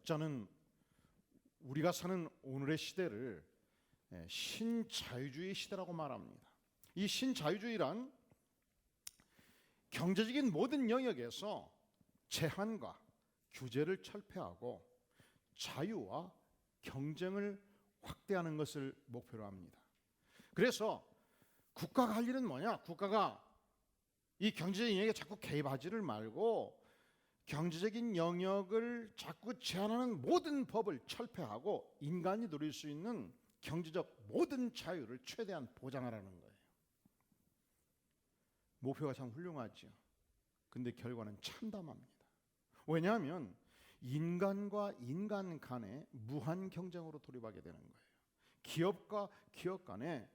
목자는 우리가 사는 오늘의 시대를 신자유주의 시대라고 말합니다. 이 신자유주의란 경제적인 모든 영역에서 제한과 규제를 철폐하고 자유와 경쟁을 확대하는 것을 목표로 합니다. 그래서 국가가 할 일은 뭐냐? 국가가 이 경제적인 영역에 자꾸 개입하지를 말고 경제적인 영역을 자꾸 제한하는 모든 법을 철폐하고 인간이 누릴 수 있는 경제적 모든 자유를 최대한 보장하라는 거예요. 목표가 참 훌륭하죠. 근데 결과는 참담합니다. 왜냐하면 인간과 인간 간의 무한 경쟁으로 돌입하게 되는 거예요. 기업과 기업 간에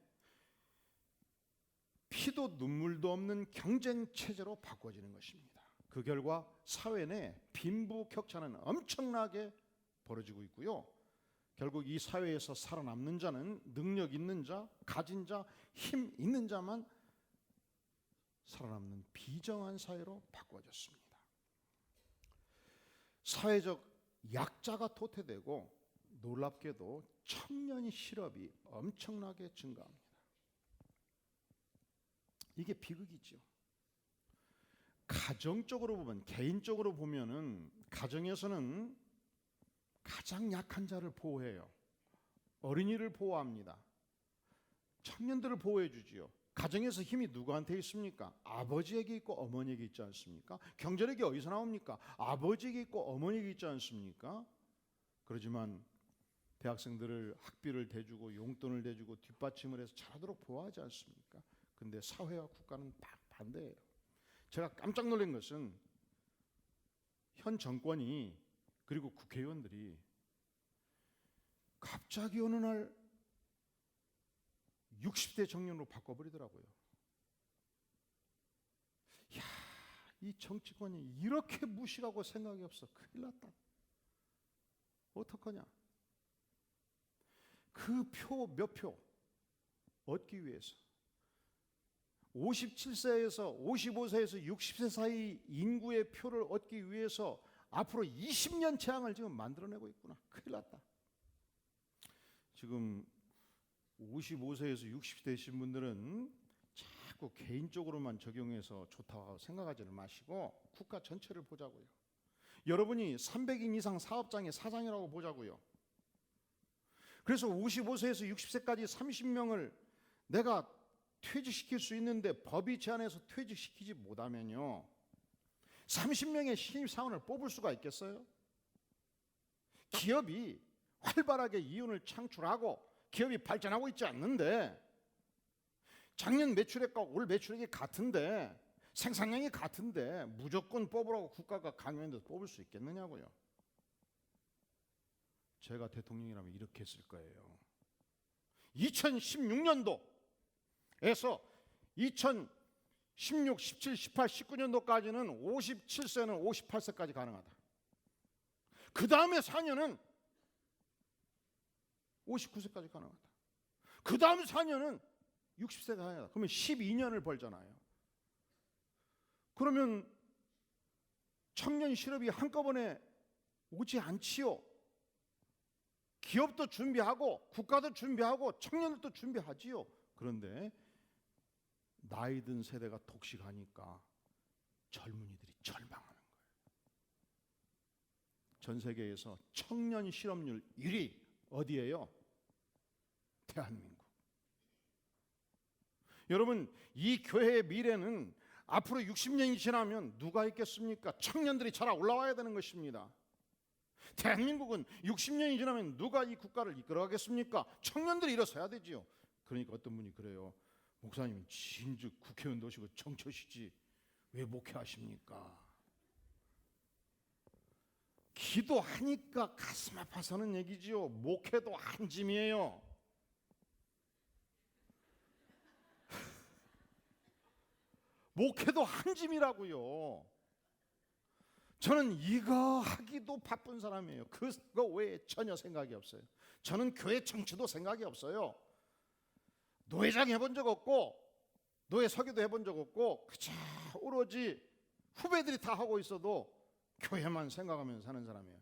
피도 눈물도 없는 경쟁 체제로 바꿔지는 것입니다. 그 결과 사회 내 빈부격차는 엄청나게 벌어지고 있고요. 결국 이 사회에서 살아남는 자는 능력 있는 자, 가진 자, 힘 있는 자만 살아남는 비정한 사회로 바꿔졌습니다. 사회적 약자가 도태되고 놀랍게도 청년 실업이 엄청나게 증가합니다. 이게 비극이죠. 가정적으로 보면, 개인적으로 보면은 가정에서는 가장 약한 자를 보호해요. 어린이를 보호합니다. 청년들을 보호해 주지요. 가정에서 힘이 누구한테 있습니까? 아버지에게 있고 어머니에게 있지 않습니까? 경제력이 어디서 나옵니까? 아버지에게 있고 어머니에게 있지 않습니까? 그렇지만 대학생들을 학비를 대주고 용돈을 대주고 뒷받침을 해서 잘하도록 보호하지 않습니까? 근데 사회와 국가는 반대예요. 제가 깜짝 놀란 것은 현 정권이 그리고 국회의원들이 갑자기 어느 날 60대 청년으로 바꿔버리더라고요. 야, 이 정치권이 이렇게 무식하고 생각이 없어. 큰일 났다. 어떡하냐. 그 표 몇 표 얻기 위해서 57세에서 55세에서 60세 사이 인구의 표를 얻기 위해서 앞으로 20년 재앙을 지금 만들어내고 있구나. 큰일 났다. 지금 55세에서 60세 되신 분들은 자꾸 개인적으로만 적용해서 좋다고 생각하지는 마시고 국가 전체를 보자고요. 여러분이 300인 이상 사업장의 사장이라고 보자고요. 그래서 55세에서 60세까지 30명을 내가 퇴직시킬 수 있는데 법이 제한해서 퇴직시키지 못하면요, 30명의 신입사원을 뽑을 수가 있겠어요? 기업이 활발하게 이윤을 창출하고 기업이 발전하고 있지 않는데, 작년 매출액과 올 매출액이 같은데, 생산량이 같은데 무조건 뽑으라고 국가가 강요해서 뽑을 수 있겠느냐고요. 제가 대통령이라면 이렇게 했을 거예요. 2016년도에서 2016, 17, 18, 19년도까지는 57세는 58세까지 가능하다. 그 다음에 4년은 59세까지 가능하다. 그 다음 4년은 60세가 가능하다. 그러면 12년을 벌잖아요. 그러면 청년 실업이 한꺼번에 오지 않지요. 기업도 준비하고 국가도 준비하고 청년들도 준비하지요. 그런데 나이 든 세대가 독식하니까 젊은이들이 절망하는 거예요. 전 세계에서 청년 실업률 1위 어디예요? 대한민국. 여러분, 이 교회의 미래는 앞으로 60년이 지나면 누가 있겠습니까? 청년들이 자라 올라와야 되는 것입니다. 대한민국은 60년이 지나면 누가 이 국가를 이끌어가겠습니까? 청년들이 일어서야 되지요. 그러니까 어떤 분이 그래요. 목사님, 진즉 국회의원도 오시고 정처시지 왜 목회하십니까? 기도하니까 가슴 아파서는 얘기지요. 목회도 한 짐이에요. 목회도 한 짐이라고요. 저는 이거 하기도 바쁜 사람이에요. 그거 외에 전혀 생각이 없어요. 저는 교회 정치도 생각이 없어요. 노회장 해본 적 없고 노회 서기도 해본 적 없고 그저 오로지 후배들이 다 하고 있어도 교회만 생각하면서 사는 사람이에요.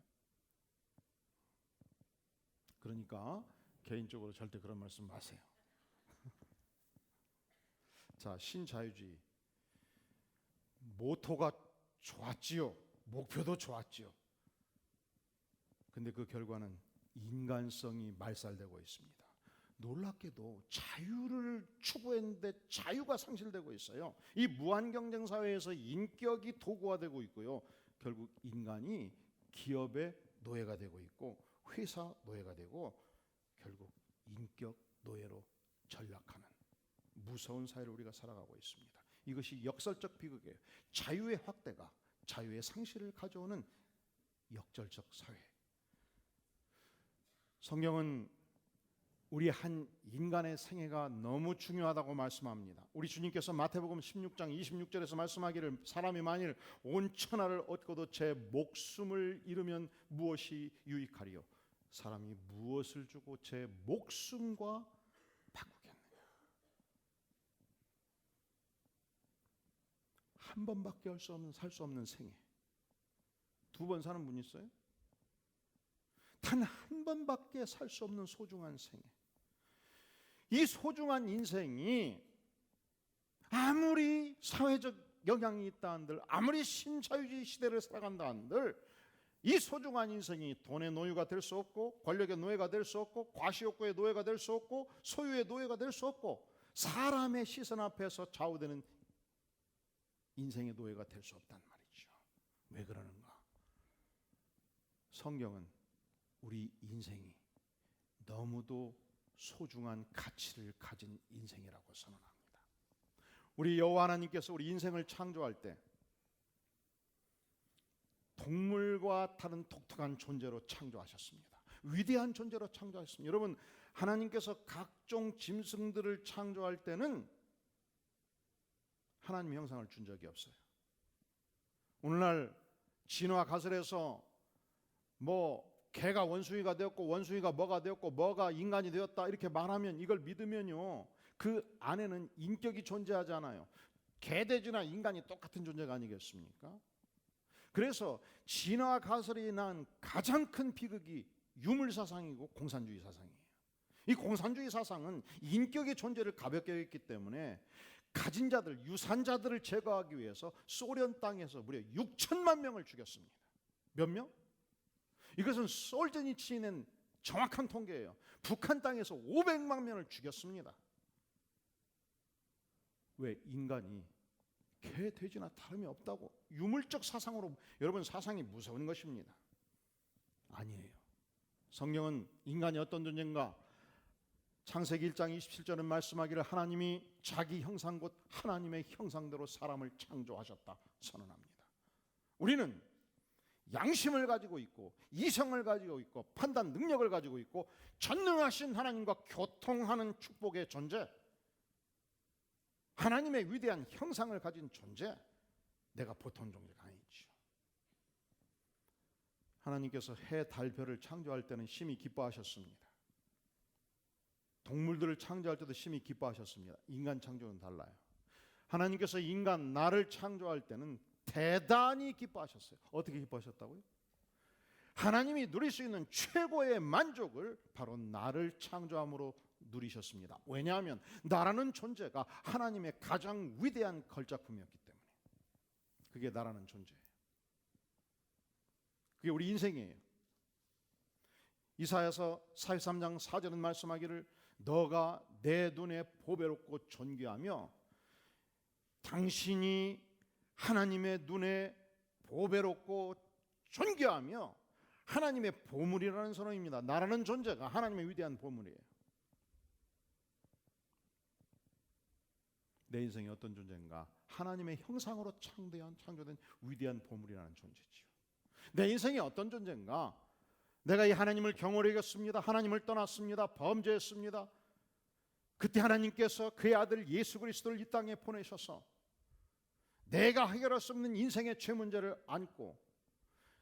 그러니까 개인적으로 절대 그런 말씀 마세요. 자, 신자유주의 모토가 좋았지요. 목표도 좋았지요. 근데 그 결과는 인간성이 말살되고 있습니다. 놀랍게도 자유를 추구했는데 자유가 상실되고 있어요. 이 무한 경쟁 사회에서 인격이 도구화되고 있고요. 결국 인간이 기업의 노예가 되고 있고 회사 노예가 되고 결국 인격 노예로 전락하는 무서운 사회를 우리가 살아가고 있습니다. 이것이 역설적 비극이에요. 자유의 확대가 자유의 상실을 가져오는 역설적 사회. 성경은 우리 한 인간의 생애가 너무 중요하다고 말씀합니다. 우리 주님께서 마태복음 16장 26절에서 말씀하기를 사람이 만일 온 천하를 얻고도 제 목숨을 잃으면 무엇이 유익하리요? 사람이 무엇을 주고 제 목숨과 바꾸겠느냐? 한 번밖에 살 수 없는 생애. 두 번 사는 분 있어요? 단 한 번밖에 살 수 없는 소중한 생애. 이 소중한 인생이 아무리 사회적 영향이 있다 한들, 아무리 신자유주의 시대를 살아간다 한들, 이 소중한 인생이 돈의 노예가 될 수 없고, 권력의 노예가 될 수 없고, 과시욕구의 노예가 될 수 없고, 소유의 노예가 될 수 없고, 사람의 시선 앞에서 좌우되는 인생의 노예가 될 수 없단 말이죠. 왜 그러는가? 성경은 우리 인생이 너무도 소중한 가치를 가진 인생이라고 선언합니다. 우리 여호와 하나님께서 우리 인생을 창조할 때 동물과 다른 독특한 존재로 창조하셨습니다. 위대한 존재로 창조하셨습니다. 여러분, 하나님께서 각종 짐승들을 창조할 때는 하나님 형상을 준 적이 없어요. 오늘날 진화 가설에서 개가 원숭이가 되었고 원숭이가 뭐가 되었고 뭐가 인간이 되었다 이렇게 말하면 이걸 믿으면요, 그 안에는 인격이 존재하잖아요. 개돼지나 인간이 똑같은 존재가 아니겠습니까? 그래서 진화 가설이 난 가장 큰 비극이 유물 사상이고 공산주의 사상이에요. 이 공산주의 사상은 인격의 존재를 가볍게 여겼기 때문에 가진 자들, 유산자들을 제거하기 위해서 소련 땅에서 무려 6천만 명을 죽였습니다. 몇 명? 이것은 솔제니치인의 낸 정확한 통계예요. 북한 땅에서 500만 명을 죽였습니다. 왜? 인간이 개, 돼지나 다름이 없다고. 유물적 사상으로 여러분 사상이 무서운 것입니다. 아니에요. 성경은 인간이 어떤 존재인가? 창세기 1장 27절은 말씀하기를 하나님이 자기 형상 곧 하나님의 형상대로 사람을 창조하셨다 선언합니다. 우리는 양심을 가지고 있고 이성을 가지고 있고 판단 능력을 가지고 있고 전능하신 하나님과 교통하는 축복의 존재, 하나님의 위대한 형상을 가진 존재, 내가 보통 존재가 아니죠. 하나님께서 해, 달, 별을 창조할 때는 심히 기뻐하셨습니다. 동물들을 창조할 때도 심히 기뻐하셨습니다. 인간 창조는 달라요. 하나님께서 인간 나를 창조할 때는 대단히 기뻐하셨어요. 어떻게 기뻐하셨다고요? 하나님이 누릴 수 있는 최고의 만족을 바로 나를 창조함으로 누리셨습니다. 왜냐하면 나라는 존재가 하나님의 가장 위대한 걸작품이었기 때문에. 그게 나라는 존재예요. 그게 우리 인생이에요. 이사야서 43장 4절은 말씀하기를 너가 내 눈에 보배롭고 존귀하며 당신이 하나님의 눈에 보배롭고 존귀하며 하나님의 보물이라는 선언입니다. 나라는 존재가 하나님의 위대한 보물이에요. 내 인생이 어떤 존재인가? 하나님의 형상으로 창조된 위대한 보물이라는 존재지요. 내 인생이 어떤 존재인가? 내가 이 하나님을 경홀히 여겼습니다. 하나님을 떠났습니다. 범죄했습니다. 그때 하나님께서 그의 아들 예수 그리스도를 이 땅에 보내셔서 내가 해결할 수 없는 인생의 죄 문제를 안고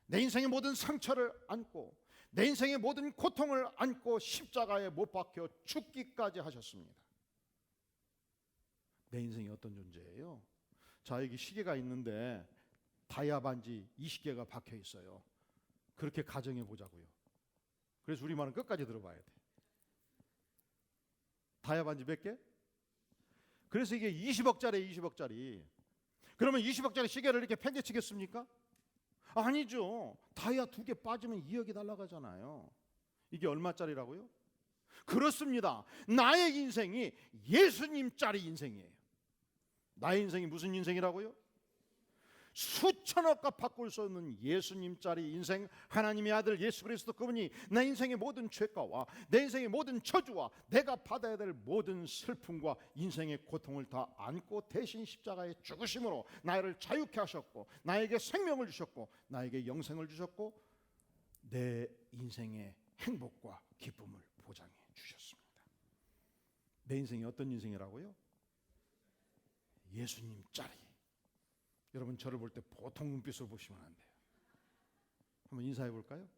내 인생의 모든 상처를 안고 내 인생의 모든 고통을 안고 십자가에 못 박혀 죽기까지 하셨습니다. 내 인생이 어떤 존재예요? 자, 여기 시계가 있는데 다이아 반지 20개가 박혀 있어요. 그렇게 가정해 보자고요. 그래서 우리 말은 끝까지 들어봐야 돼. 다이아 반지 몇 개? 그래서 이게 20억짜리 20억짜리. 그러면 20억짜리 시계를 이렇게 팽개치겠습니까? 아니죠. 다이아 2개 빠지면 2억이 날아가잖아요. 이게 얼마짜리라고요? 그렇습니다. 나의 인생이 예수님짜리 인생이에요. 나의 인생이 무슨 인생이라고요? 수천억 값 바꿀 수 없는 예수님짜리 인생, 하나님의 아들 예수 그리스도 그분이 내 인생의 모든 죄가와 내 인생의 모든 저주와 내가 받아야 될 모든 슬픔과 인생의 고통을 다 안고 대신 십자가에 죽으심으로 나를 자유케 하셨고 나에게 생명을 주셨고 나에게 영생을 주셨고 내 인생의 행복과 기쁨을 보장해 주셨습니다. 내 인생이 어떤 인생이라고요? 예수님짜리. 여러분 저를 볼 때 보통 눈빛으로 보시면 안 돼요. 한번 인사해 볼까요?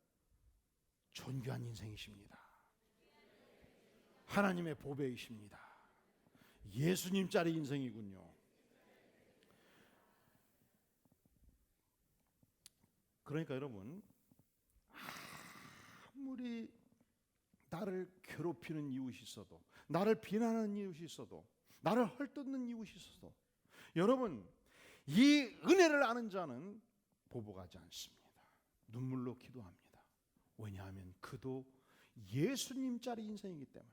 존귀한 인생이십니다. 하나님의 보배이십니다. 예수님짜리 인생이군요. 그러니까 여러분 아무리 나를 괴롭히는 이웃이 있어도 나를 비난하는 이웃이 있어도 나를 헐뜯는 이웃이 있어도 여러분 이 은혜를 아는 자는 보복하지 않습니다. 눈물로 기도합니다. 왜냐하면 그도 예수님짜리 인생이기 때문에.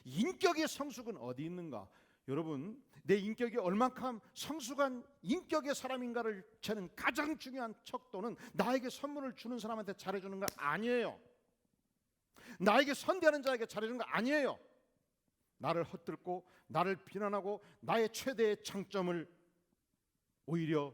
인격의 성숙은 어디 있는가? 여러분 내 인격이 얼만큼 성숙한 인격의 사람인가를 재는 가장 중요한 척도는 나에게 선물을 주는 사람한테 잘해주는 거 아니에요. 나에게 선대하는 자에게 잘해주는 거 아니에요. 나를 헛들고 나를 비난하고 나의 최대의 장점을 오히려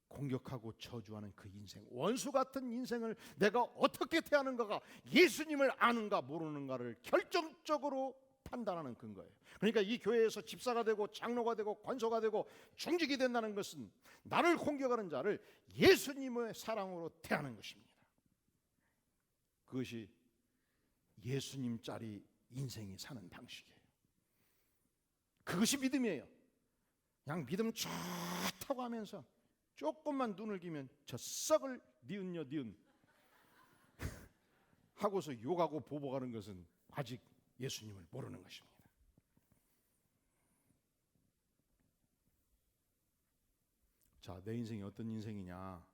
공격하고 저주하는 그 인생, 원수 같은 인생을 내가 어떻게 대하는가가 예수님을 아는가 모르는가를 결정적으로 판단하는 근거예요. 그러니까 이 교회에서 집사가 되고 장로가 되고 권소가 되고 중직이 된다는 것은 나를 공격하는 자를 예수님의 사랑으로 대하는 것입니다. 그것이 예수님짜리 인생이 사는 방식이에요. 그것이 믿음이에요. 그냥 믿음 좋다고 하면서 조금만 눈을 기면 저 썩을 니은요 니은 하고서 욕하고 보복하는 것은 아직 예수님을 모르는 것입니다. 자, 내 인생이 어떤 인생이냐?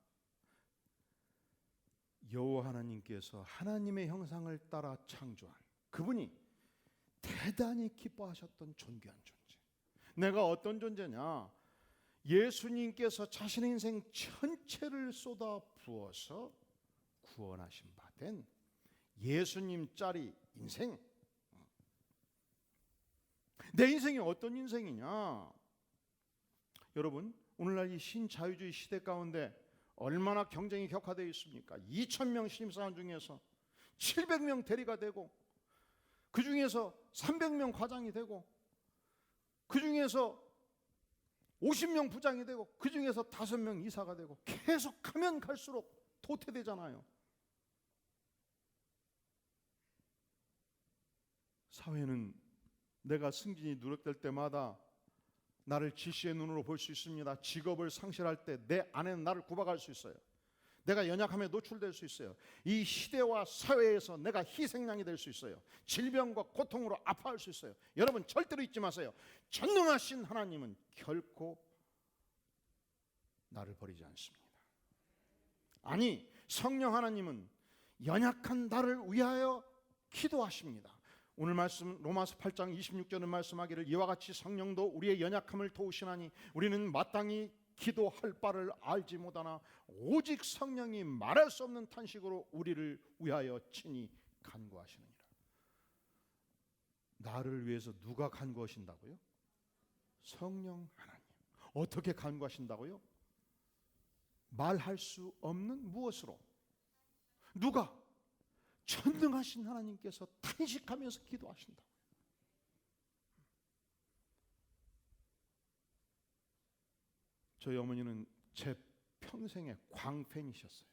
여호와 하나님께서 하나님의 형상을 따라 창조한 그분이 대단히 기뻐하셨던 존귀한 존재. 내가 어떤 존재냐? 예수님께서 자신의 인생 전체를 쏟아 부어서 구원하신 바 된 예수님짜리 인생. 내 인생이 어떤 인생이냐? 여러분 오늘날 이 신자유주의 시대 가운데 얼마나 경쟁이 격화되어 있습니까? 2,000명 신입사원 중에서 700명 대리가 되고 그 중에서 300명 과장이 되고 그 중에서 50명 부장이 되고 그 중에서 5명 이사가 되고 계속 가면 갈수록 도태되잖아요. 사회는 내가 승진이 누락될 때마다 나를 질시의 눈으로 볼 수 있습니다. 직업을 상실할 때 내 아내는 나를 구박할 수 있어요. 내가 연약함에 노출될 수 있어요. 이 시대와 사회에서 내가 희생양이 될 수 있어요. 질병과 고통으로 아파할 수 있어요. 여러분 절대로 잊지 마세요. 전능하신 하나님은 결코 나를 버리지 않습니다. 아니 성령 하나님은 연약한 나를 위하여 기도하십니다. 오늘 말씀 로마서 8장 26절은 말씀하기를 이와 같이 성령도 우리의 연약함을 도우시나니 우리는 마땅히 기도할 바를 알지 못하나 오직 성령이 말할 수 없는 탄식으로 우리를 위하여 친히 간구하시느니라. 나를 위해서 누가 간구하신다고요? 성령 하나님. 어떻게 간구하신다고요? 말할 수 없는 무엇으로? 누가? 전능하신 하나님께서 탄식하면서 기도하신다고요. 저희 어머니는 제 평생의 광팬이셨어요.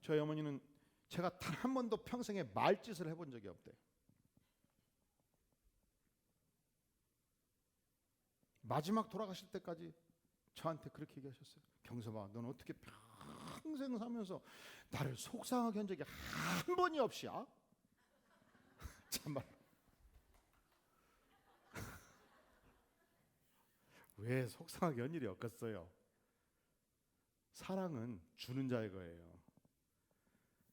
저희 어머니는 제가 단 한 번도 평생에 말짓을 해본 적이 없대요. 마지막 돌아가실 때까지 저한테 그렇게 얘기하셨어요. 경섭아, 넌 어떻게 평생 살면서 나를 속상하게 한 적이 한 번이 없이야. 참말. 왜 속상하게 한 일이 없겠어요? 사랑은 주는 자의 거예요.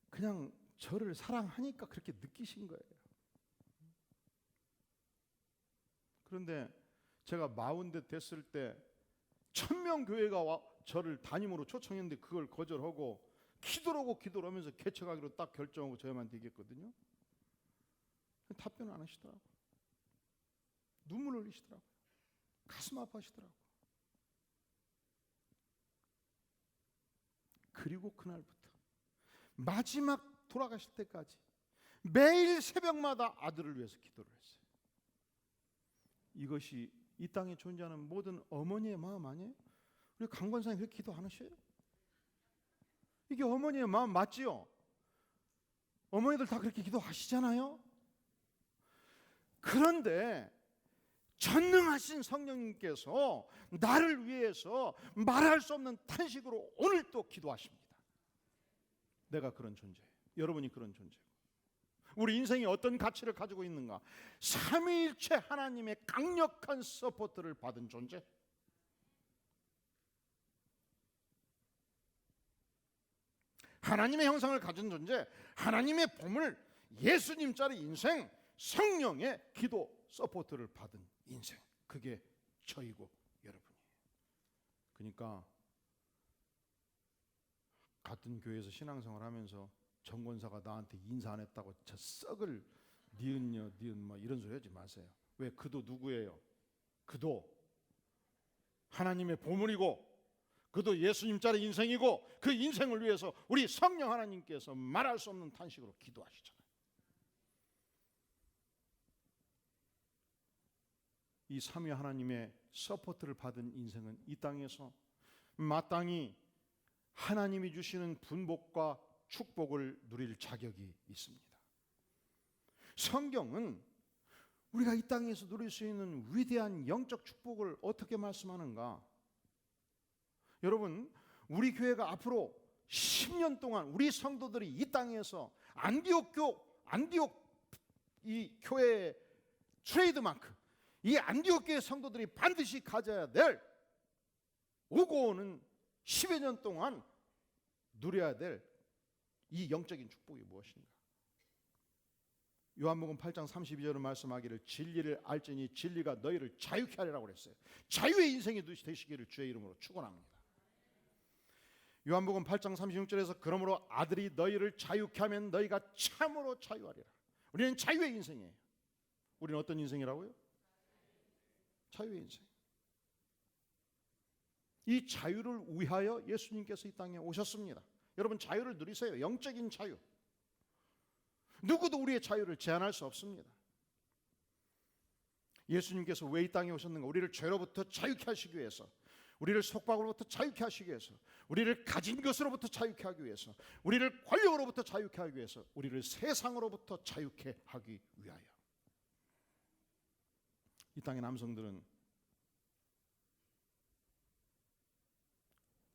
그냥 저를 사랑하니까 그렇게 느끼신 거예요. 그런데 제가 40대 됐을 때 1000명 교회가 저를 담임으로 초청했는데 그걸 거절하고 기도를 하면서 개척하기로 딱 결정하고 저야만 되겠거든요. 답변을 안 하시더라고요. 눈물 흘리시더라고요. 가슴 아파하시더라고요. 그리고 그날부터 마지막 돌아가실 때까지 매일 새벽마다 아들을 위해서 기도를 했어요. 이것이 이 땅에 존재하는 모든 어머니의 마음 아니에요? 우리 강권사님 왜 기도 안 하셔요? 이게 어머니의 마음 맞지요? 어머니들 다 그렇게 기도하시잖아요. 그런데 전능하신 성령님께서 나를 위해서 말할 수 없는 탄식으로 오늘 또 기도하십니다. 내가 그런 존재예요. 여러분이 그런 존재예요. 우리 인생이 어떤 가치를 가지고 있는가? 삼위일체 하나님의 강력한 서포트를 받은 존재. 하나님의 형상을 가진 존재, 하나님의 보물, 예수님짜리 인생, 성령의 기도 서포트를 받은 인생. 그게 저이고 여러분이에요. 그러니까 같은 교회에서 신앙생활 하면서 정권사가 나한테 인사 안 했다고 저 썩을 니은요 니은 뭐 이런 소리 하지 마세요. 왜? 그도 누구예요? 그도 하나님의 보물이고 그도 예수님짜리 인생이고 그 인생을 위해서 우리 성령 하나님께서 말할 수 없는 탄식으로 기도하시잖아요. 이 삼위 하나님의 서포트를 받은 인생은 이 땅에서 마땅히 하나님이 주시는 분복과 축복을 누릴 자격이 있습니다. 성경은 우리가 이 땅에서 누릴 수 있는 위대한 영적 축복을 어떻게 말씀하는가? 여러분, 우리 교회가 앞으로 10년 동안 우리 성도들이 이 땅에서 안디옥 이 교회의 트레이드마크, 이 안디옥 교회 성도들이 반드시 가져야 될 오고 오는 10여 년 동안 누려야 될 이 영적인 축복이 무엇인가? 요한복음 8장 32절은 말씀하기를 진리를 알지니 진리가 너희를 자유케 하리라고 그랬어요. 자유의 인생이 되시기를 주의 이름으로 축원합니다. 요한복음 8장 36절에서 그러므로 아들이 너희를 자유케 하면 너희가 참으로 자유하리라. 우리는 자유의 인생이에요. 우리는 어떤 인생이라고요? 자유의 인생. 이 자유를 위하여 예수님께서 이 땅에 오셨습니다. 여러분 자유를 누리세요. 영적인 자유. 누구도 우리의 자유를 제한할 수 없습니다. 예수님께서 왜 이 땅에 오셨는가? 우리를 죄로부터 자유케 하시기 위해서, 우리를 속박으로부터 자유케 하시기 위해서, 우리를 가진 것으로부터 자유케 하기 위해서, 우리를 권력으로부터 자유케 하기 위해서, 우리를 세상으로부터 자유케 하기 위하여. 이 땅의 남성들은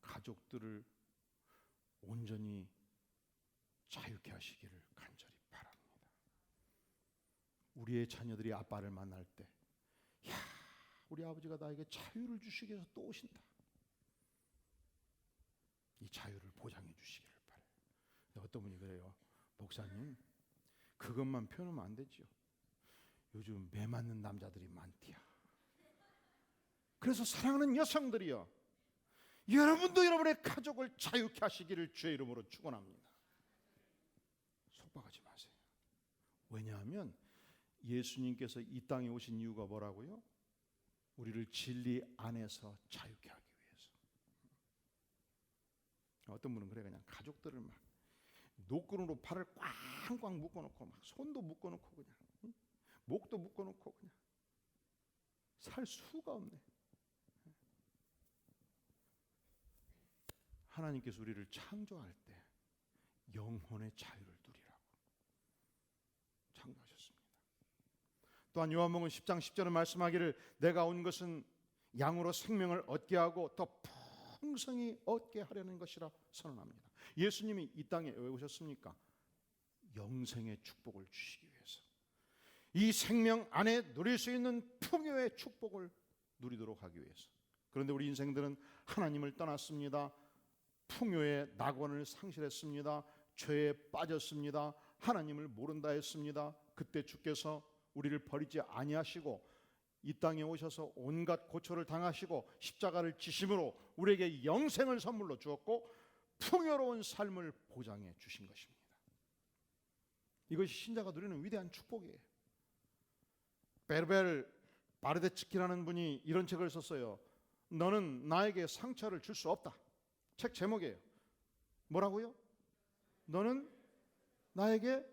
가족들을 온전히 자유케 하시기를 간절히 바랍니다. 우리의 자녀들이 아빠를 만날 때, 야, 우리 아버지가 나에게 자유를 주시기 위해서 또 오신다. 이 자유를 보장해 주시기를 바라요. 어떤 분이 그래요. 목사님, 그것만 표현하면 안 되지요. 요즘 매 맞는 남자들이 많디야. 그래서 사랑하는 여성들이요, 여러분도 여러분의 가족을 자유케 하시기를 주의 이름으로 축원합니다. 속박하지 마세요. 왜냐하면 예수님께서 이 땅에 오신 이유가 뭐라고요? 우리를 진리 안에서 자유케 하기 위해서. 어떤 분은 그래, 그냥 가족들을 막 노끈으로 팔을 꽝꽝 묶어놓고 막 손도 묶어놓고 그냥 목도 묶어놓고 그냥 살 수가 없네. 하나님께서 우리를 창조할 때 영혼의 자유를 누리라고 창조하셨습니다. 또한 요한복음 10장 10절은 말씀하기를 내가 온 것은 양으로 생명을 얻게 하고 더 풍성히 얻게 하려는 것이라 선언합니다. 예수님이 이 땅에 왜 오셨습니까? 영생의 축복을 주시기 위해서, 이 생명 안에 누릴 수 있는 풍요의 축복을 누리도록 하기 위해서. 그런데 우리 인생들은 하나님을 떠났습니다. 풍요의 낙원을 상실했습니다. 죄에 빠졌습니다. 하나님을 모른다 했습니다. 그때 주께서 우리를 버리지 아니하시고 이 땅에 오셔서 온갖 고초를 당하시고 십자가를 지심으로 우리에게 영생을 선물로 주었고 풍요로운 삶을 보장해 주신 것입니다. 이것이 신자가 누리는 위대한 축복이에요. 베르벨 바르데츠키라는 분이 이런 책을 썼어요. 너는 나에게 상처를 줄 수 없다. 책 제목이에요. 뭐라고요? 너는 나에게,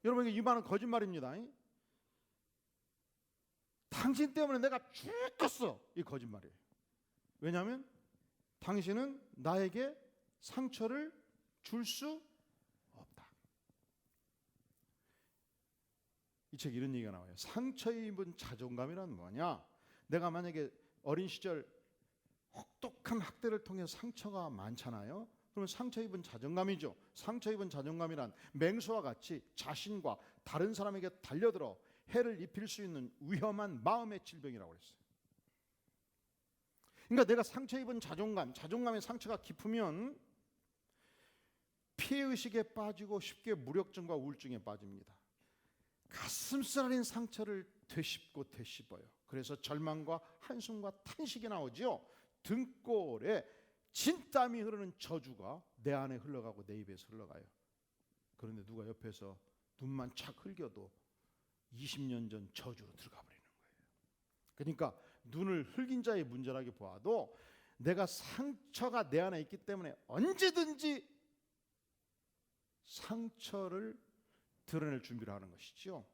여러분 이 말은 거짓말입니다. 당신 때문에 내가 죽겠어, 이 거짓말이에요. 왜냐하면 당신은 나에게 상처를 줄 수 없다. 이 책에 이런 얘기가 나와요. 상처 입은 자존감이란 뭐냐? 내가 만약에 어린 시절 혹독한 학대를 통해 상처가 많잖아요. 그러면 상처 입은 자존감이죠. 상처 입은 자존감이란 맹수와 같이 자신과 다른 사람에게 달려들어 해를 입힐 수 있는 위험한 마음의 질병이라고 그랬어요. 그러니까 내가 상처 입은 자존감의 상처가 깊으면 피해의식에 빠지고 쉽게 무력증과 우울증에 빠집니다. 가슴 쓰라린 상처를 되씹어요. 그래서 절망과 한숨과 탄식이 나오죠. 등골에 진땀이 흐르는 저주가 내 안에 흘러가고 내 입에서 흘러가요. 그런데 누가 옆에서 눈만 착 흘겨도 20년 전 저주로 들어가 버리는 거예요. 그러니까 눈을 흘긴 자의 문제라기 보아도 내가 상처가 내 안에 있기 때문에 언제든지 상처를 드러낼 준비를 하는 것이죠.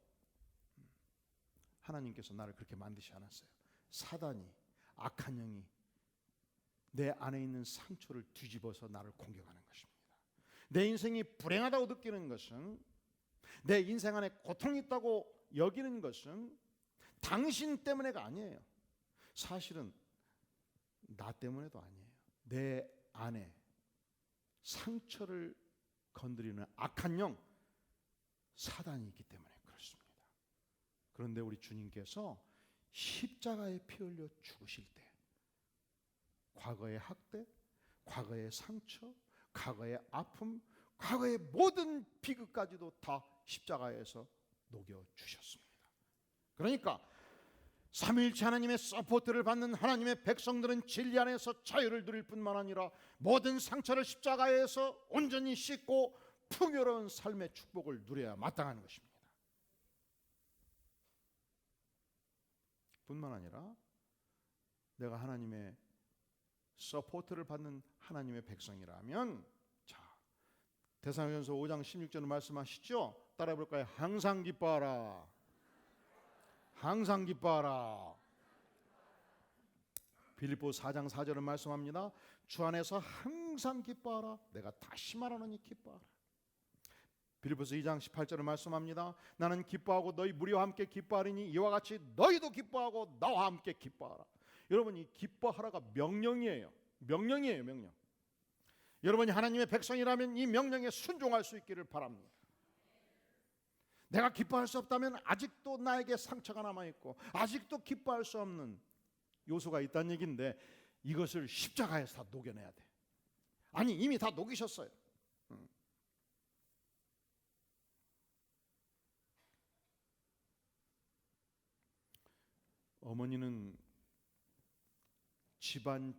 하나님께서 나를 그렇게 만드시 않았어요. 사단이, 악한 영이 내 안에 있는 상처를 뒤집어서 나를 공격하는 것입니다. 내 인생이 불행하다고 느끼는 것은, 내 인생 안에 고통이 있다고 여기는 것은 당신 때문에가 아니에요. 사실은 나 때문에도 아니에요. 내 안에 상처를 건드리는 악한 영, 사단이 있기 때문에 그렇습니다. 그런데 우리 주님께서 십자가에 피 흘려 죽으실 때 과거의 학대, 과거의 상처, 과거의 아픔, 과거의 모든 비극까지도 다 십자가에서 녹여주셨습니다. 그러니까 삼위일체 하나님의 서포트를 받는 하나님의 백성들은 진리 안에서 자유를 누릴 뿐만 아니라 모든 상처를 십자가에서 온전히 씻고 풍요로운 삶의 축복을 누려야 마땅한 것입니다. 뿐만 아니라 내가 하나님의 서포트를 받는 하나님의 백성이라면, 자, 데살로니가전서 5장 16절을 말씀하시죠. 따라해 볼까요? 항상 기뻐하라. 항상 기뻐하라. 빌립보 4장 4절을 말씀합니다. 주 안에서 항상 기뻐하라. 내가 다시 말하노니 기뻐하라. 빌립보서 2장 18절을 말씀합니다. 나는 기뻐하고 너희 무리와 함께 기뻐하리니 이와 같이 너희도 기뻐하고 나와 함께 기뻐하라. 여러분, 이 기뻐하라가 명령이에요. 명령이에요, 명령. 여러분이 하나님의 백성이라면 이 명령에 순종할 수 있기를 바랍니다. 내가 기뻐할 수 없다면 아직도 나에게 상처가 남아있고 아직도 기뻐할 수 없는 요소가 있다는 얘기인데, 이것을 십자가에서 다 녹여내야 돼. 아니, 이미 다 녹이셨어요. 어머니는 집안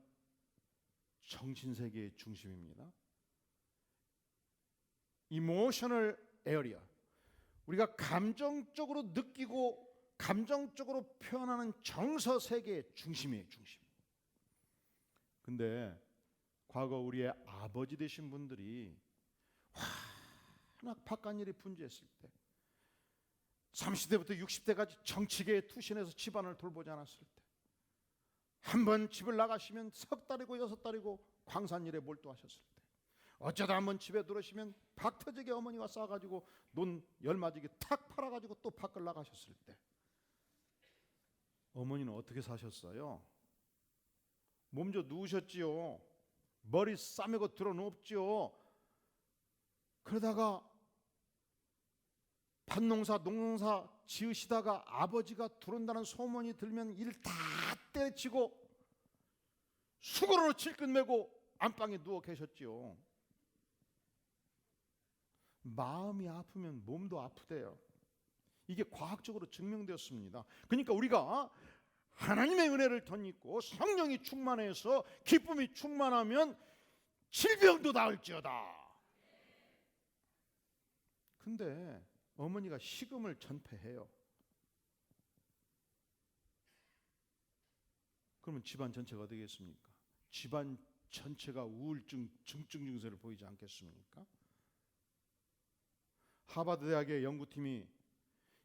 정신세계의 중심입니다. 이모셔널 에어리어, 우리가 감정적으로 느끼고 감정적으로 표현하는 정서 세계의 중심이에요, 중심. 근데 과거 우리의 아버지 되신 분들이 워낙 바깥일이 분주했을 때, 30대부터 60대까지 정치계에 투신해서 집안을 돌보지 않았을 때, 한번 집을 나가시면 석 달이고 6달이고 광산일에 몰두하셨을 때, 어쩌다 한번 집에 들어오시면 박터지게 어머니가 싸가지고 논 열마지게 탁 팔아가지고 또 밖을 나가셨을 때, 어머니는 어떻게 사셨어요? 몸져 누우셨지요. 머리 싸매고 들어 눕지요. 그러다가 밭농사 농농사 지으시다가 아버지가 들어온다는 소문이 들면 일 다 때려치고 수건으로 질끈 매고 안방에 누워 계셨지요. 마음이 아프면 몸도 아프대요. 이게 과학적으로 증명되었습니다. 그러니까 우리가 하나님의 은혜를 덧입고 성령이 충만해서 기쁨이 충만하면 질병도 나을지어다. 근데 어머니가 식음을 전폐해요. 그러면 집안 전체가 어떻게 되겠습니까? 집안 전체가 우울증, 증증 증세를 보이지 않겠습니까? 하버드 대학의 연구팀이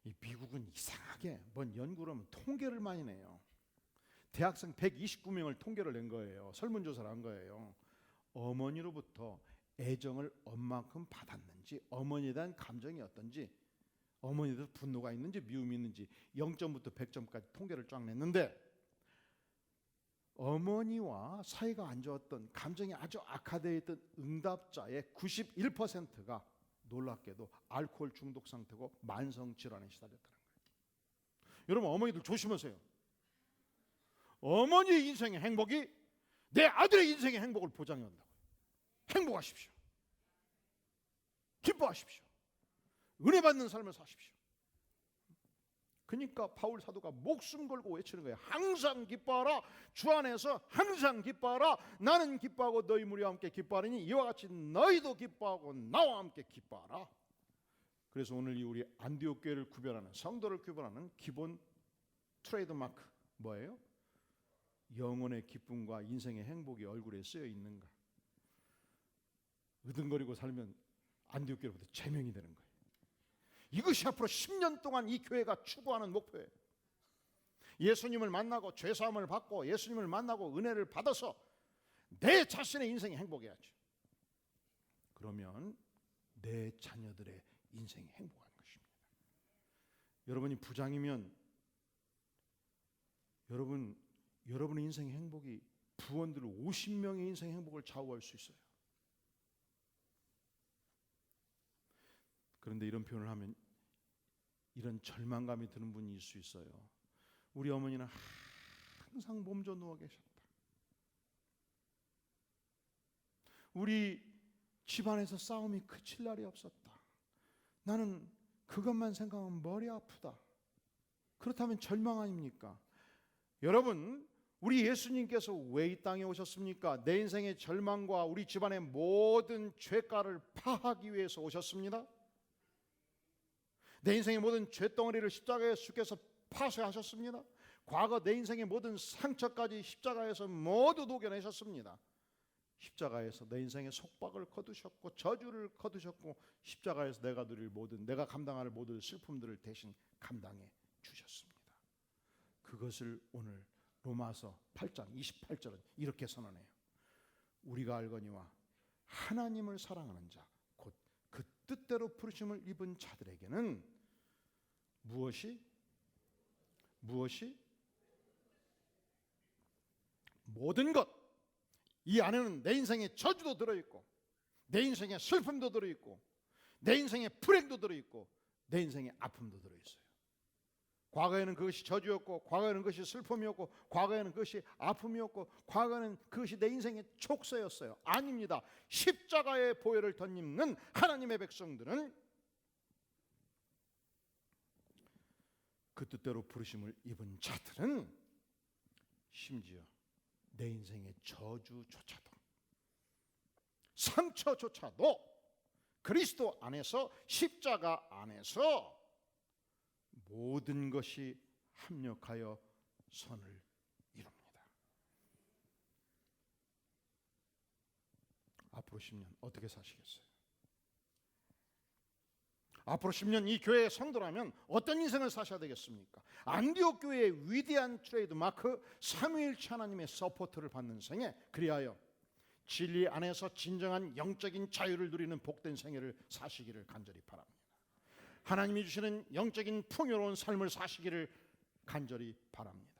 이 미국은 이상하게 뭔 연구를 하면 통계를 많이 내요. 대학생 129명을 통계를 낸 거예요. 설문조사를 한 거예요. 어머니로부터 애정을 얼만큼 받았는지, 어머니에 대한 감정이 어떤지, 어머니에 대해서 분노가 있는지 미움이 있는지 0점부터 100점까지 통계를 쫙 냈는데 어머니와 사이가 안 좋았던, 감정이 아주 악화되어 있던 응답자의 91%가 놀랍게도 알코올 중독 상태고 만성 질환에 시달렸다는 거예요. 여러분, 어머니들 조심하세요. 어머니의 인생의 행복이 내 아들의 인생의 행복을 보장해 온다고요. 행복하십시오. 기뻐하십시오. 은혜 받는 삶을 사십시오. 그러니까 바울 사도가 목숨 걸고 외치는 거예요. 항상 기뻐하라. 주 안에서 항상 기뻐하라. 나는 기뻐하고 너희 무리와 함께 기뻐하리니 이와 같이 너희도 기뻐하고 나와 함께 기뻐하라. 그래서 오늘 이 우리 안디옥 교회를 구별하는, 성도를 구별하는 기본 트레이드마크 뭐예요? 영혼의 기쁨과 인생의 행복이 얼굴에 쓰여 있는가. 으등거리고 살면 안디옥 교회로부터 제명이 되는 거예요. 이것이 앞으로 10년 동안 이 교회가 추구하는 목표예요. 예수님을 만나고 죄사함을 받고 예수님을 만나고 은혜를 받아서 내 자신의 인생이 행복해야죠. 그러면 내 자녀들의 인생이 행복한 것입니다. 여러분이 부장이면 여러분의 인생의 행복이 부원들 50명의 인생의 행복을 좌우할 수 있어요. 그런데 이런 표현을 하면 이런 절망감이 드는 분이 있을 수 있어요. 우리 어머니는 항상 몸져 누워 계셨다. 우리 집안에서 싸움이 그칠 날이 없었다. 나는 그것만 생각하면 머리 아프다. 그렇다면 절망 아닙니까? 여러분, 우리 예수님께서 왜 이 땅에 오셨습니까? 내 인생의 절망과 우리 집안의 모든 죄가를 파하기 위해서 오셨습니다. 내 인생의 모든 죄덩어리를 십자가에 주께서 파쇄하셨습니다. 과거 내 인생의 모든 상처까지 십자가에서 모두 녹여내셨습니다. 십자가에서 내 인생의 속박을 거두셨고 저주를 거두셨고 십자가에서 내가 누릴 모든, 내가 감당할 모든 슬픔들을 대신 감당해 주셨습니다. 그것을 오늘 로마서 8장 28절은 이렇게 선언해요. 우리가 알거니와 하나님을 사랑하는 자 곧 그 뜻대로 부르심을 입은 자들에게는 무엇이 모든 것, 이 안에는 내 인생의 저주도 들어있고 내 인생의 슬픔도 들어있고 내 인생의 불행도 들어있고 내 인생의 아픔도 들어있어요. 과거에는 그것이 저주였고 과거에는 그것이 슬픔이었고 과거에는 그것이 아픔이었고 과거에는 그것이 내 인생의 촉서였어요. 아닙니다. 십자가의 보혈을 덧입는 하나님의 백성들은 그 뜻대로 부르심을 입은 자들은 심지어 내 인생의 저주조차도 상처조차도 그리스도 안에서 십자가 안에서 모든 것이 합력하여 선을 이룹니다. 앞으로 10년 어떻게 사시겠어요? 앞으로 10년 이 교회의 성도라면 어떤 인생을 사셔야 되겠습니까? 안디옥 교회의 위대한 트레이드마크 삼위일체 하나님의 서포트를 받는 생애, 그리하여 진리 안에서 진정한 영적인 자유를 누리는 복된 생애를 사시기를 간절히 바랍니다. 하나님이 주시는 영적인 풍요로운 삶을 사시기를 간절히 바랍니다.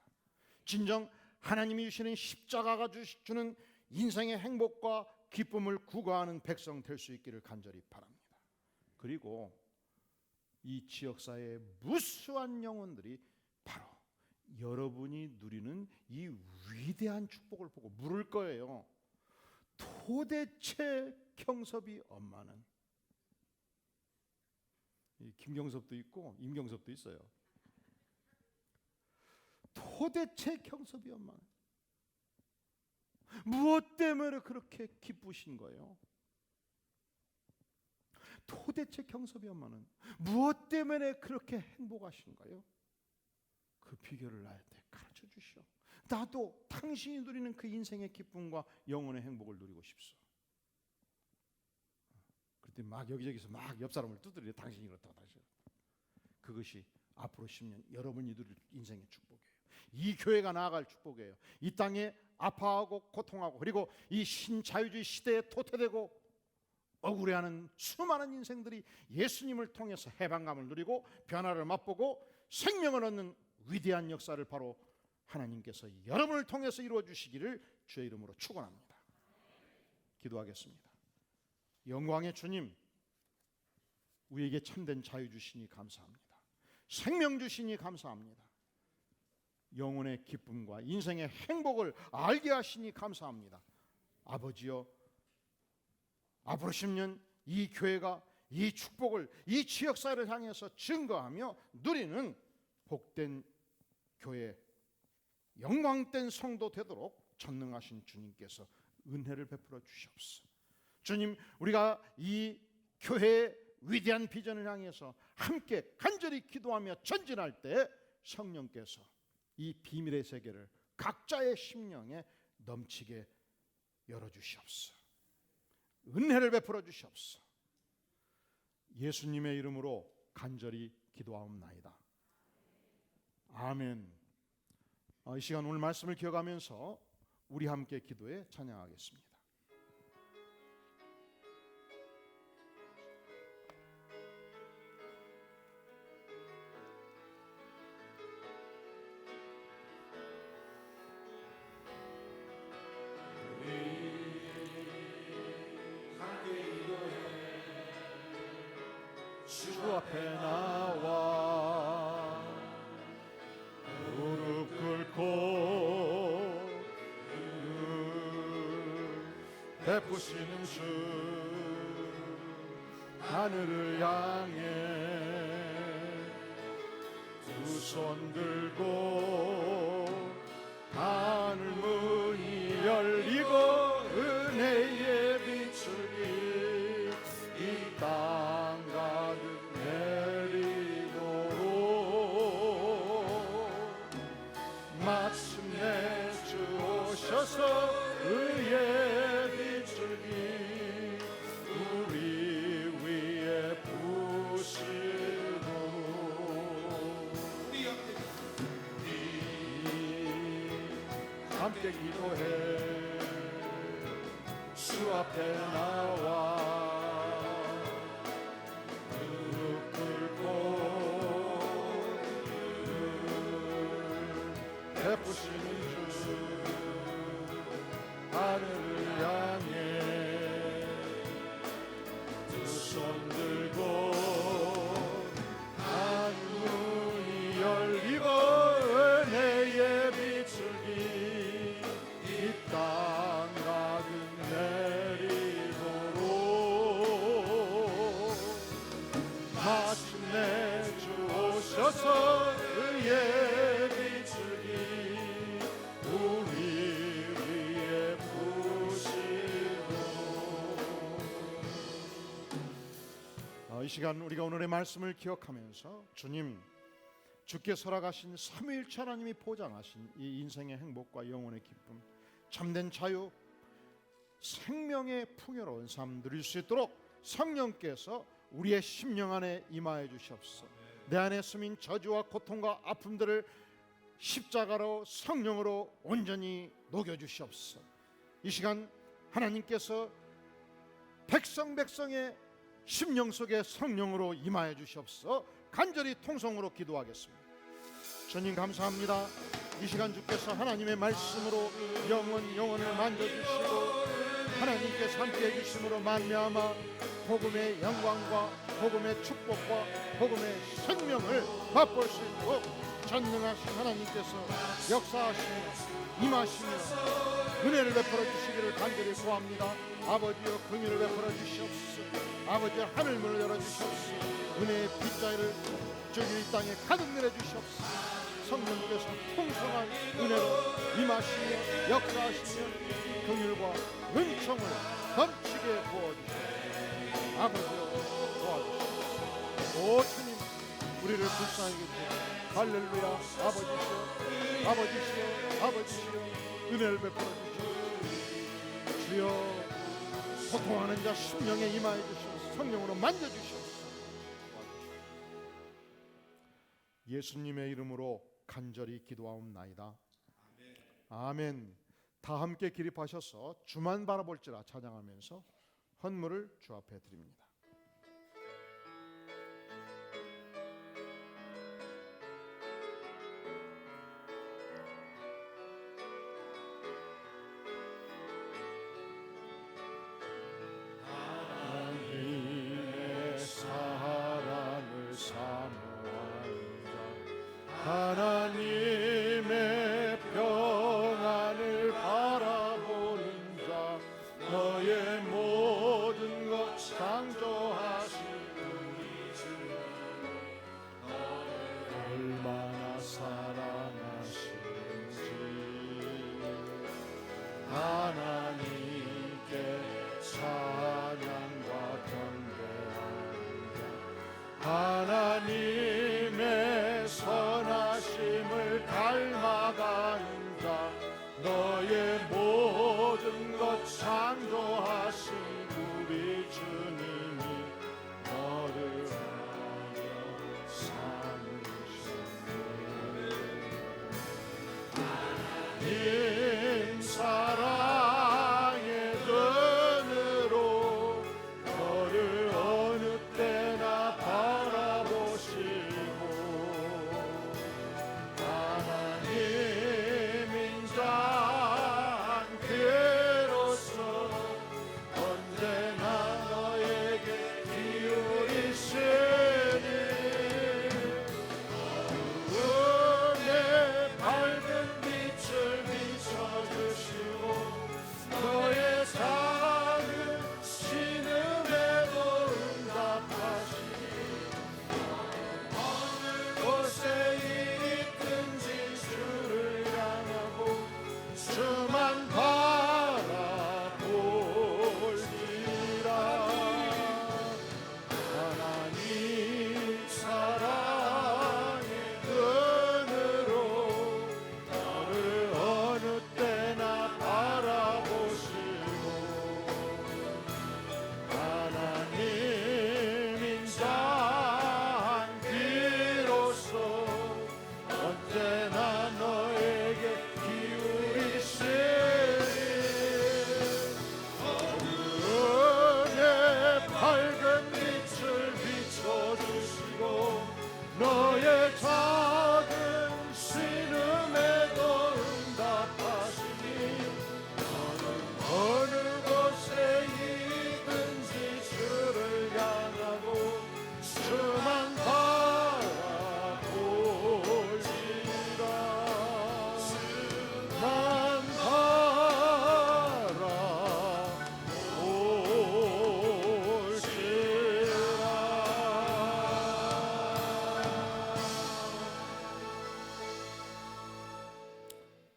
진정 하나님이 주시는 십자가가 주는 인생의 행복과 기쁨을 구가하는 백성 될 수 있기를 간절히 바랍니다. 그리고 이 지역사회의 무수한 영혼들이 바로 여러분이 누리는 이 위대한 축복을 보고 물을 거예요. 도대체 경섭이 엄마는? 김경섭도 있고 임경섭도 있어요. 도대체 경섭이 엄마는 무엇 때문에 그렇게 기쁘신 거예요? 도대체 경섭이 엄마는 무엇 때문에 그렇게 행복하신 거예요? 그 비결을 나한테 가르쳐 주시오. 나도 당신이 누리는 그 인생의 기쁨과 영혼의 행복을 누리고 싶소. 그때 막 여기저기서 막 옆 사람을 두드려. 당신이 그렇다고 다시. 그것이 앞으로 10년 여러분이 누릴 인생의 축복이에요. 이 교회가 나아갈 축복이에요. 이 땅에 아파하고 고통하고 그리고 이 신자유주의 시대에 도태되고 억울해하는 수많은 인생들이 예수님을 통해서 해방감을 누리고 변화를 맛보고 생명을 얻는 위대한 역사를 바로 하나님께서 여러분을 통해서 이루어 주시기를 주의 이름으로 축원합니다. 기도하겠습니다. 영광의 주님, 우리에게 참된 자유 주시니 감사합니다. 생명 주시니 감사합니다. 영혼의 기쁨과 인생의 행복을 알게 하시니 감사합니다. 아버지여, 앞으로 10년 이 교회가 이 축복을 이 지역사회를 향해서 증거하며 누리는 복된 교회, 영광된 성도 되도록 전능하신 주님께서 은혜를 베풀어 주시옵소서. 주님, 우리가 이 교회의 위대한 비전을 향해서 함께 간절히 기도하며 전진할 때 성령께서 이 비밀의 세계를 각자의 심령에 넘치게 열어주시옵소서. 은혜를 베풀어 주시옵소서. 예수님의 이름으로 간절히 기도하옵나이다. 아멘. 이 시간 오늘 말씀을 기억하면서 우리 함께 기도에 찬양하겠습니다. 주 앞에 나와 무릎 꿇고 베푸시는 주 하늘을 향해 두 손 들고 하늘 문이 열리고 은혜의 빛을 이 땅 가득 내리도록 마침내 주 오셔서 의의 빛줄기 우리 위에 부시도록 우리 함께 기도해. 주 앞에 나와 무릎 꿇고 베푸시는 주 하늘을 향해 두 손 들고 하늘이 열리고 은혜의 빛줄기 이 땅 가득 내리도록 마침내 주 오셔서 의의 빛줄기 우리 위에 부시고. 이 시간 우리가 오늘의 말씀을 기억하면서 주님, 주께 설하가신 삼위일체 하나님이 보장하신 이 인생의 행복과 영혼의 기쁨, 참된 자유, 생명의 풍요로운 삶 누릴 수 있도록 성령께서 우리의 심령 안에 임하여 주시옵소서. 내 안에 숨인 저주와 고통과 아픔들을 십자가로 성령으로 온전히 녹여주시옵소서. 이 시간 하나님께서 백성의 심령 속에 성령으로 임하여 주시옵소서. 간절히 통성으로 기도하겠습니다. 주님 감사합니다. 이 시간 주께서 하나님의 말씀으로 영혼을 만져주시고 하나님께서 함께 해주심으로 말미암아 복음의 영광과 복음의 축복과 복음의 생명을 맛볼 수 있고 전능하신 하나님께서 역사하시며 임하시며 은혜를 베풀어 주시기를 간절히 구합니다. 아버지여 긍휼을 베풀어 주시옵소서. 아버지여 하늘문을 열어주시옵소서. 은혜의 빗자루를 저기 이 땅에 가득 내려주시옵소서. 성령께서 풍성한 은혜로 임하시며 역사하시며 긍휼과 은총을 넘치게 부어주시옵소서. 아버지여 도와주시옵소서. 오 주님, 우리를 불쌍히 여기시고 할렐루야. 아버지시여 은혜를 베풀어 주시옵소서. 주여 고통하는 자 심령에 임하여 주시옵소서. 성령으로 만져주시옵소서. 예수님의 이름으로 간절히 기도하옵나이다. 아멘. 다 함께 기립하셔서 주만 바라볼지라 찬양하면서 헌물을 주 앞에 드립니다. 하나님의 사랑을 사모하는 자, 하나님의 평안을 바라보는 자, 너의 모든 것 창조하신 우리 주님, 너를 얼마나 사랑하시는지 하나님께 찬양과 경배하는 자, 하나님의 선하심을 닮아가는 자, 너의 모든 것 창조하신 우리 주님이 너를 하여 삼으셨네. 하나님 사랑의 눈으로 너를 어느 때나 바라보시고 하나님인 자 그로서 언제나 너에게 기울이시니 은혜 밝은 빛을 비춰주시고 너의 작은 신음에도 응답하시니 어느 곳에 있든지 주를 향하고 주만 바라볼지라. 하나님 사랑의 눈으로 너를 어느 때나 바라보시고 하나님인 자 비로소 언제나 너에게 기울이시니 은혜 밝은 빛을 비춰주시고 너의 작은 신음에도 응답하시니 너는 어느 곳에 있든지 주를 향하고 주만 바라볼지라. 주만 바라볼지라.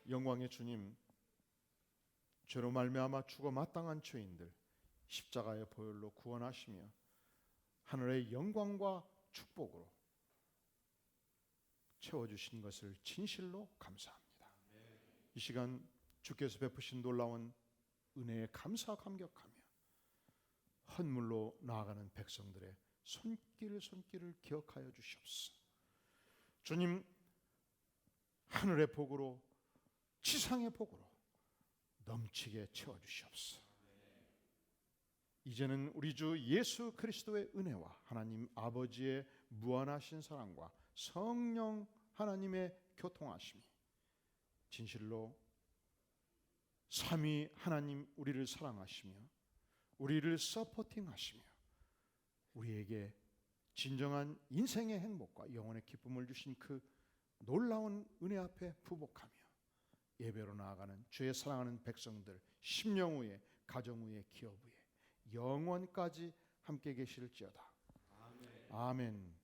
영광의 주님, 죄로 말미암아 죽어 마땅한 죄인들 십자가의 보혈로 구원하시며 하늘의 영광과 축복으로 채워주신 것을 진실로 감사합니다. 이 시간 주께서 베푸신 놀라운 은혜에 감사 감격하며 헌물로 나아가는 백성들의 손길을 기억하여 주시옵소서. 주님, 하늘의 복으로 지상의 복으로 넘치게 채워주시옵소서. 이제는 우리 주 예수 그리스도의 은혜와 하나님 아버지의 무한하신 사랑과 성령 하나님의 교통하심이 진실로 삼위 하나님 우리를 사랑하시며 우리를 서포팅하시며 우리에게 진정한 인생의 행복과 영혼의 기쁨을 주신 그 놀라운 은혜 앞에 부복하며 예배로 나아가는 주의 사랑하는 백성들, 심령 후에 가정 후에 기업 후에 영원까지 함께 계실지어다. 아멘.